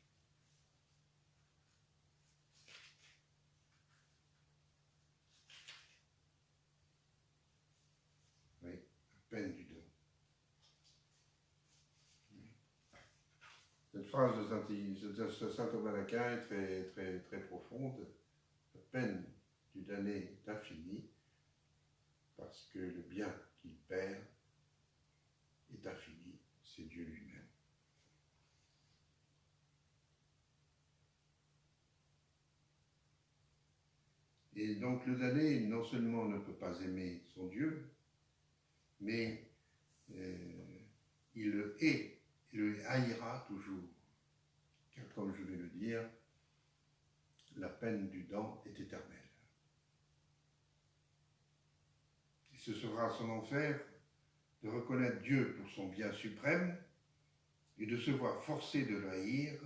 Oui, la peine du don. Cette phrase de saint Thomas d'Aquin est très, très, très profonde. La peine du damné est infinie, parce que le bien qu'il perd est infini, c'est Dieu lui-même. Et donc le damné, non seulement ne peut pas aimer son Dieu, mais il le hait, il le haïra toujours. Car comme je vais le dire, la peine du damné est éternelle. Et ce sera son enfer de reconnaître Dieu pour son bien suprême et de se voir forcé de le haïr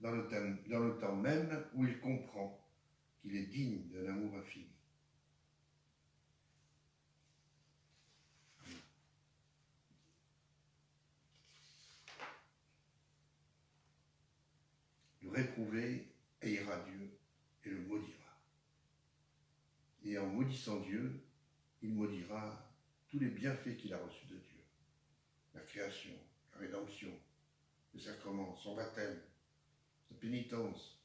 dans le temps même où il comprend qu'il est digne d'un amour infini. Le réprouvé haïra Dieu et le maudira. Et en maudissant Dieu, il maudira tous les bienfaits qu'il a reçus de Dieu. La création, la rédemption, le sacrement, son baptême, sa pénitence,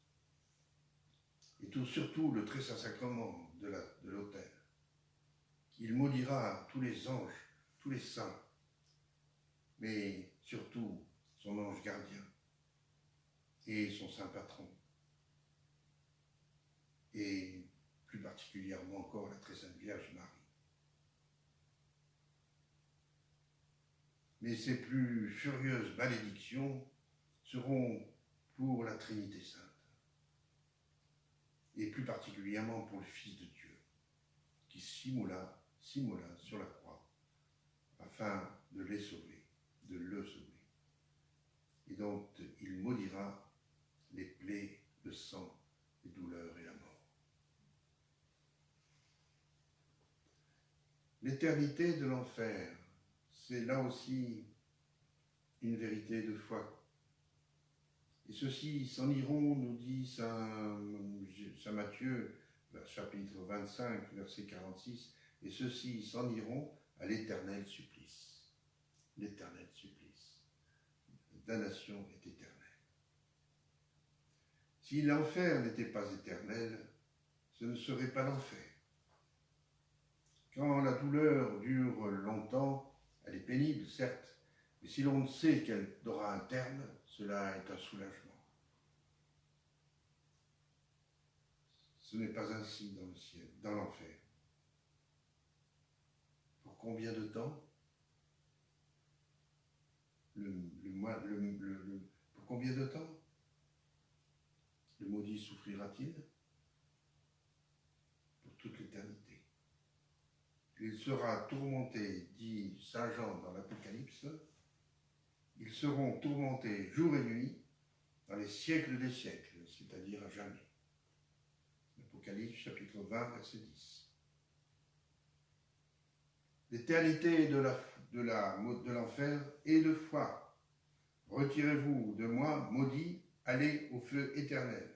et surtout le très saint sacrement de l'autel. Il maudira tous les anges, tous les saints, mais surtout son ange gardien et son saint patron, et plus particulièrement encore la très sainte Vierge Marie. Mais ces plus furieuses malédictions seront pour la Trinité sainte, et plus particulièrement pour le Fils de Dieu, qui s'immola sur la croix, afin de les sauver, de le sauver. Et donc, il maudira les plaies, le sang, les douleurs et la mort. L'éternité de l'enfer, c'est là aussi une vérité de foi. Et ceux-ci s'en iront, nous dit saint Matthieu, chapitre 25, verset 46, et ceux-ci s'en iront à l'éternel supplice. L'éternel supplice. La damnation est éternelle. Si l'enfer n'était pas éternel, ce ne serait pas l'enfer. Quand la douleur dure longtemps, elle est pénible, certes, mais si l'on sait qu'elle aura un terme, cela est un soulagement. Ce n'est pas ainsi dans le ciel, dans l'enfer. Pour combien de temps? Pour combien de temps le maudit souffrira-t-il? Pour toute l'éternité. Il sera tourmenté, dit saint Jean dans l'Apocalypse, ils seront tourmentés jour et nuit dans les siècles des siècles, c'est-à-dire à jamais. Apocalypse chapitre 20, verset 10. L'éternité de l'enfer est de foi. Retirez-vous de moi, maudits, allez au feu éternel.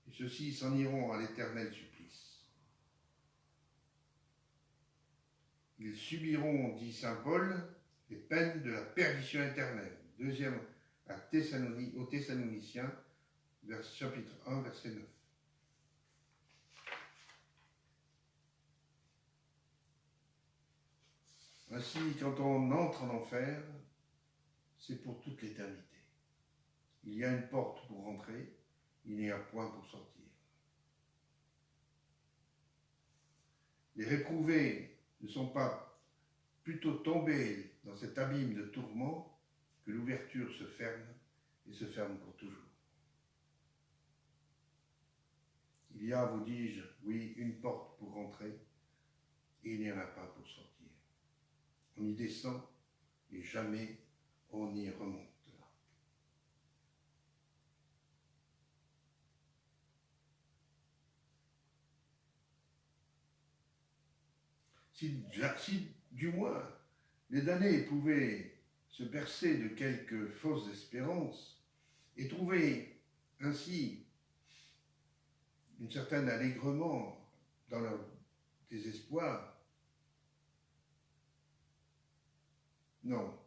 Et ceux-ci s'en iront à l'éternel supplice. Ils subiront, dit saint Paul, les peines de la perdition éternelle. Deuxième aux Thessaloniciens, chapitre 1, verset 9. Ainsi, quand on entre en enfer, c'est pour toute l'éternité. Il y a une porte pour rentrer, il n'y a point pour sortir. Les réprouvés ne sont pas plutôt tombés dans cet abîme de tourments que l'ouverture se ferme et se ferme pour toujours. Il y a, vous dis-je, oui, une porte pour rentrer et il n'y en a pas pour sortir. On y descend et jamais on n'y remonte. Si du moins les damnés pouvaient se bercer de quelques fausses espérances et trouver ainsi un certain allègrement dans leur désespoir, non.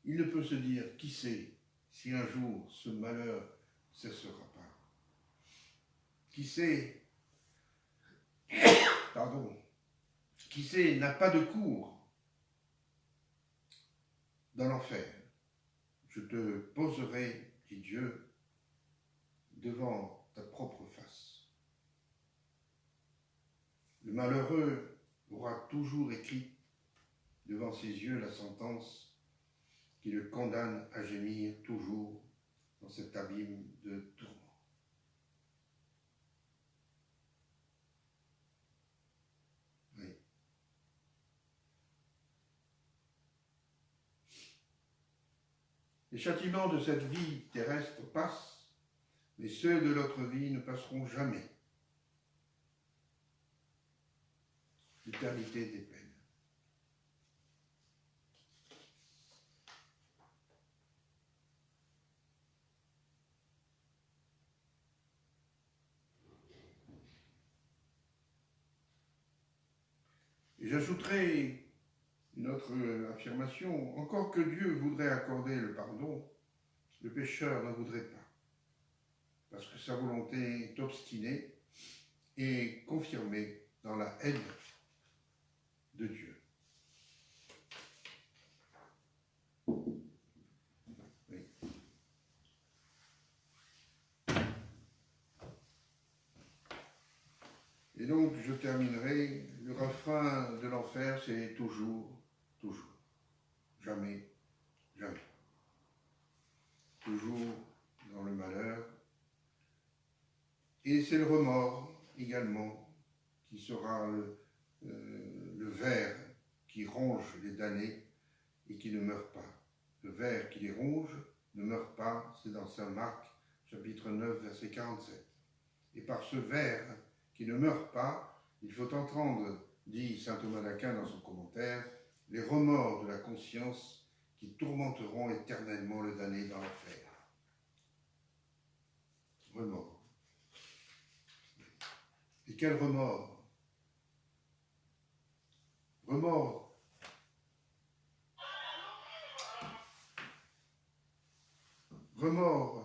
il ne peut se dire, qui sait, si un jour ce malheur cessera pas. Qui sait, qui sait, n'a pas de cours dans l'enfer. Je te poserai, dit Dieu, devant ta propre face. Le malheureux aura toujours écrit devant ses yeux la sentence qui le condamne à gémir toujours dans cet abîme de tourments. Oui. Les châtiments de cette vie terrestre passent, mais ceux de l'autre vie ne passeront jamais. L'éternité des peines. Et j'ajouterai une autre affirmation. Encore que Dieu voudrait accorder le pardon, le pécheur ne voudrait pas, parce que sa volonté est obstinée et confirmée dans la haine de Dieu. Oui. Et donc, je terminerai, le refrain de l'enfer, c'est toujours, toujours, jamais, jamais. Toujours dans le malheur. Et c'est le remords également qui sera le ver qui ronge les damnés et qui ne meurt pas. Le ver qui les ronge ne meurt pas, c'est dans Saint Marc, chapitre 9, verset 47. Et par ce ver qui ne meurt pas, il faut entendre, dit saint Thomas d'Aquin dans son commentaire, les remords de la conscience qui tourmenteront éternellement le damné dans l'enfer. Remords. Et quel remords? Remords. Remords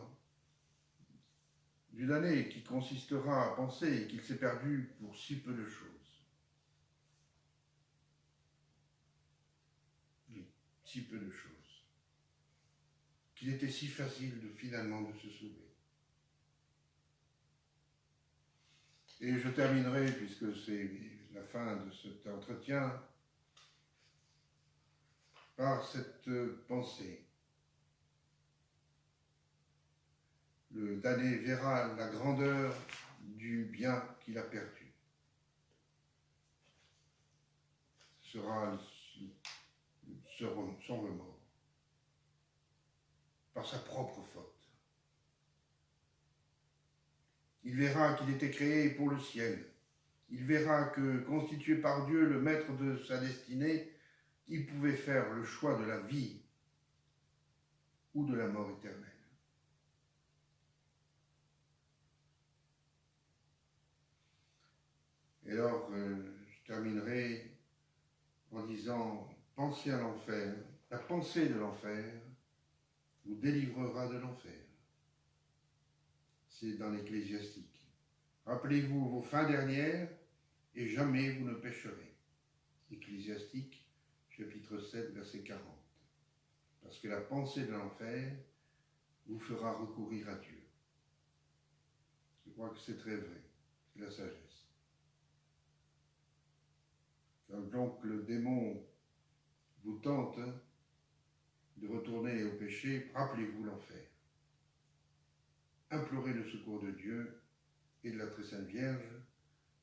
du damné qui consistera à penser qu'il s'est perdu pour si peu de choses. Oui, si peu de choses. Qu'il était si facile finalement de se sauver. Et je terminerai, puisque c'est la fin de cet entretien, par cette pensée. Le damné verra la grandeur du bien qu'il a perdu. Ce sera son remords, par sa propre faute. Il verra qu'il était créé pour le ciel. Il verra que, constitué par Dieu le maître de sa destinée, il pouvait faire le choix de la vie ou de la mort éternelle. Et alors, je terminerai en disant, pensez à l'enfer, la pensée de l'enfer vous délivrera de l'enfer. C'est dans l'Ecclésiastique. Rappelez-vous vos fins dernières et jamais vous ne pécherez. Ecclésiastique, chapitre 7, verset 40. Parce que la pensée de l'enfer vous fera recourir à Dieu. Je crois que c'est très vrai, c'est la sagesse. Quand donc le démon vous tente de retourner au péché, rappelez-vous l'enfer. Implorez le secours de Dieu et de la Très Sainte Vierge.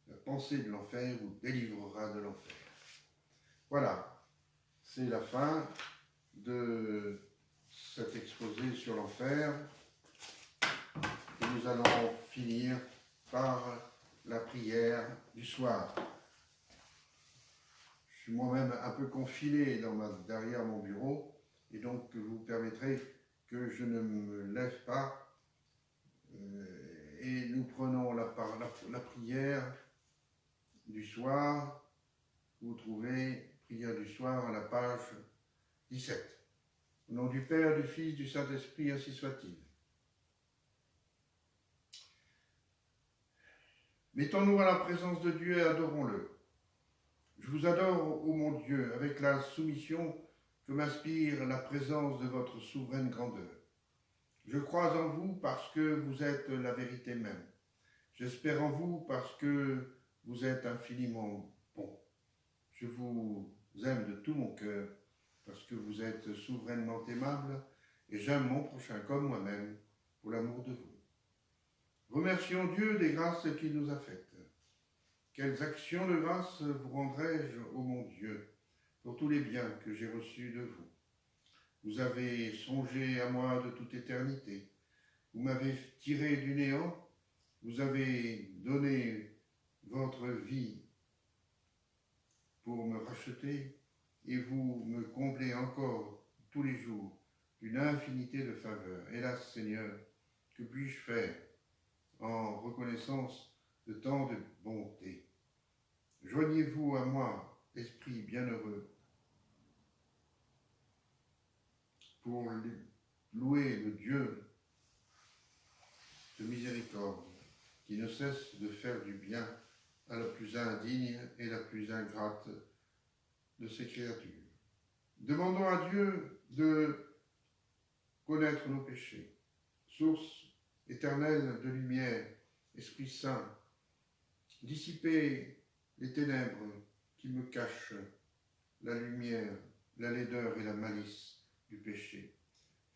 La pensée de l'enfer vous délivrera de l'enfer. Voilà, c'est la fin de cet exposé sur l'enfer. Et nous allons finir par la prière du soir. Je suis moi-même un peu confiné derrière mon bureau, et donc vous permettrez que je ne me lève pas. Et nous prenons la prière du soir. Vous trouvez prière du soir à la page 17. Au nom du Père, du Fils, du Saint-Esprit, ainsi soit-il. Mettons-nous à la présence de Dieu et adorons-le. Je vous adore, ô mon Dieu, avec la soumission que m'inspire la présence de votre souveraine grandeur. Je crois en vous parce que vous êtes la vérité même. J'espère en vous parce que vous êtes infiniment bon. Je vous aime de tout mon cœur parce que vous êtes souverainement aimable et j'aime mon prochain comme moi-même pour l'amour de vous. Remercions Dieu des grâces qu'il nous a faites. Quelles actions de grâce vous rendrai-je, ô mon Dieu, pour tous les biens que j'ai reçus de vous. Vous avez songé à moi de toute éternité. Vous m'avez tiré du néant. Vous avez donné votre vie pour me racheter et vous me comblez encore tous les jours d'une infinité de faveurs. Hélas, Seigneur, que puis-je faire en reconnaissance de tant de bonté? Joignez-vous à moi, esprit bienheureux, pour louer le Dieu de miséricorde, qui ne cesse de faire du bien à la plus indigne et la plus ingrate de ses créatures. Demandons à Dieu de connaître nos péchés, source éternelle de lumière, Esprit Saint, dissiper les ténèbres qui me cachent la lumière, la laideur et la malice du péché.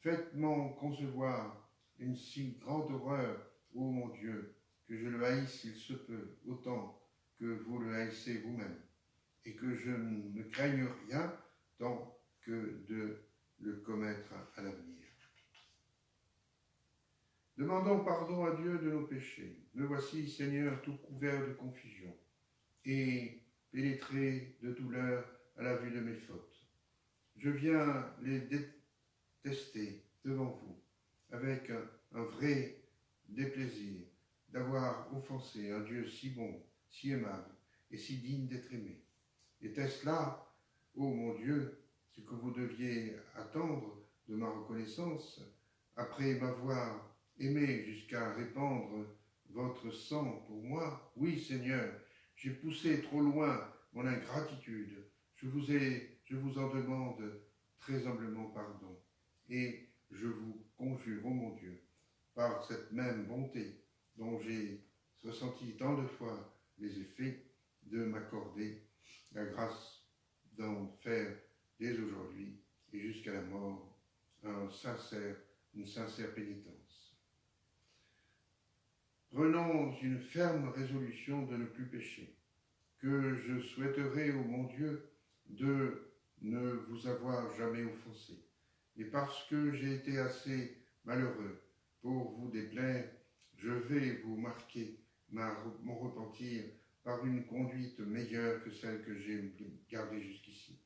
Faites-moi concevoir une si grande horreur, ô mon Dieu, que je le haïsse s'il se peut, autant que vous le haïssez vous-même, et que je ne craigne rien tant que de le commettre à l'avenir. Demandons pardon à Dieu de nos péchés. Me voici, Seigneur, tout couvert de confusion et pénétré de douleur à la vue de mes fautes. Je viens les détester devant vous avec un vrai déplaisir d'avoir offensé un Dieu si bon, si aimable et si digne d'être aimé. Était-ce là, ô mon Dieu, ce que vous deviez attendre de ma reconnaissance après m'avoir aimé jusqu'à répandre votre sang pour moi? Oui, Seigneur, j'ai poussé trop loin mon ingratitude. Je vous en demande très humblement pardon. Et je vous conjure, ô mon Dieu, par cette même bonté dont j'ai ressenti tant de fois les effets, de m'accorder la grâce d'en faire dès aujourd'hui et jusqu'à la mort une sincère pénitence. Prenons une ferme résolution de ne plus pécher, que je souhaiterais, ô mon Dieu, de ne vous avoir jamais offensé. Et parce que j'ai été assez malheureux pour vous déplaire, je vais vous marquer mon repentir par une conduite meilleure que celle que j'ai gardée jusqu'ici.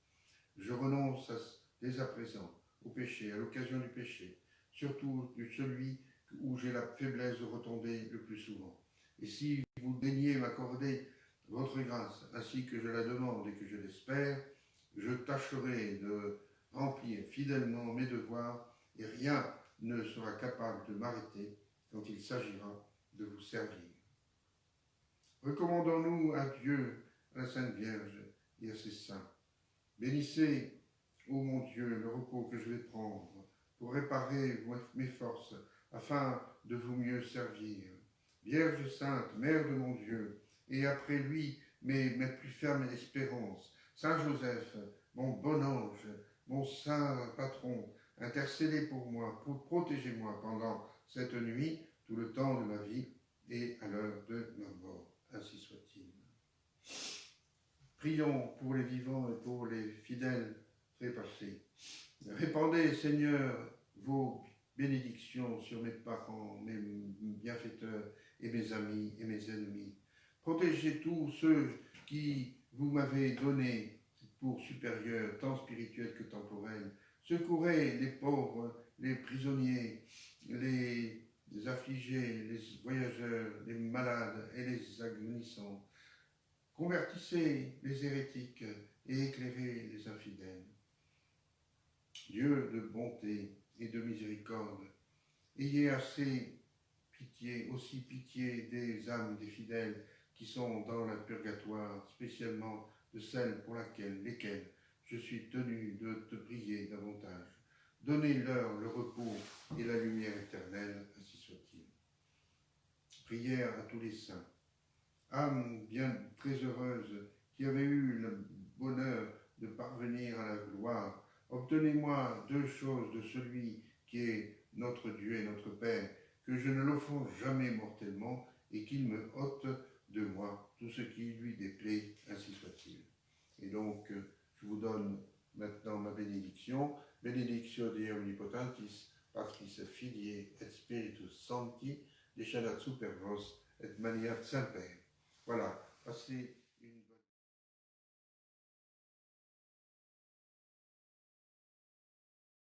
Je renonce dès à présent au péché, à l'occasion du péché, surtout de celui où j'ai la faiblesse de retomber le plus souvent. Et si vous daignez m'accorder votre grâce, ainsi que je la demande et que je l'espère, je tâcherai de remplir fidèlement mes devoirs et rien ne sera capable de m'arrêter quand il s'agira de vous servir. Recommandons-nous à Dieu, à la Sainte Vierge et à ses saints. Bénissez, ô mon Dieu, le repos que je vais prendre pour réparer mes forces afin de vous mieux servir. Vierge Sainte, Mère de mon Dieu, et après lui mes plus fermes espérances, Saint Joseph, mon bon ange, mon saint patron, intercédez pour moi, protégez-moi pendant cette nuit, tout le temps de ma vie et à l'heure de ma mort. Ainsi soit-il. Prions pour les vivants et pour les fidèles trépassés. Répandez, Seigneur, vos bénédictions sur mes parents, mes bienfaiteurs et mes amis et mes ennemis. Protégez tous ceux qui vous m'avez donnés pour supérieurs, tant spirituels que temporels. Secourez les pauvres, les prisonniers, les affligés, les voyageurs, les malades et les agonissants. Convertissez les hérétiques et éclairez les infidèles. Dieu de bonté et de miséricorde, ayez assez pitié, aussi pitié des âmes des fidèles qui sont dans le purgatoire, spécialement de celles pour lesquelles je suis tenu de te prier davantage. Donnez-leur le repos et la lumière éternelle, ainsi soit-il. Prière à tous les saints. Âme bien très heureuse qui avait eu le bonheur de parvenir à la gloire, obtenez-moi deux choses de celui qui est notre Dieu et notre Père, que je ne l'offense jamais mortellement et qu'il me ôte de moi tout ce qui lui déplaît, ainsi soit-il. Et donc, je vous donne maintenant ma bénédiction. Benedictio Dei omnipotentis, Patris et Filii et Spiritus Sancti, descendat super vos et maniat semper. Voilà, passez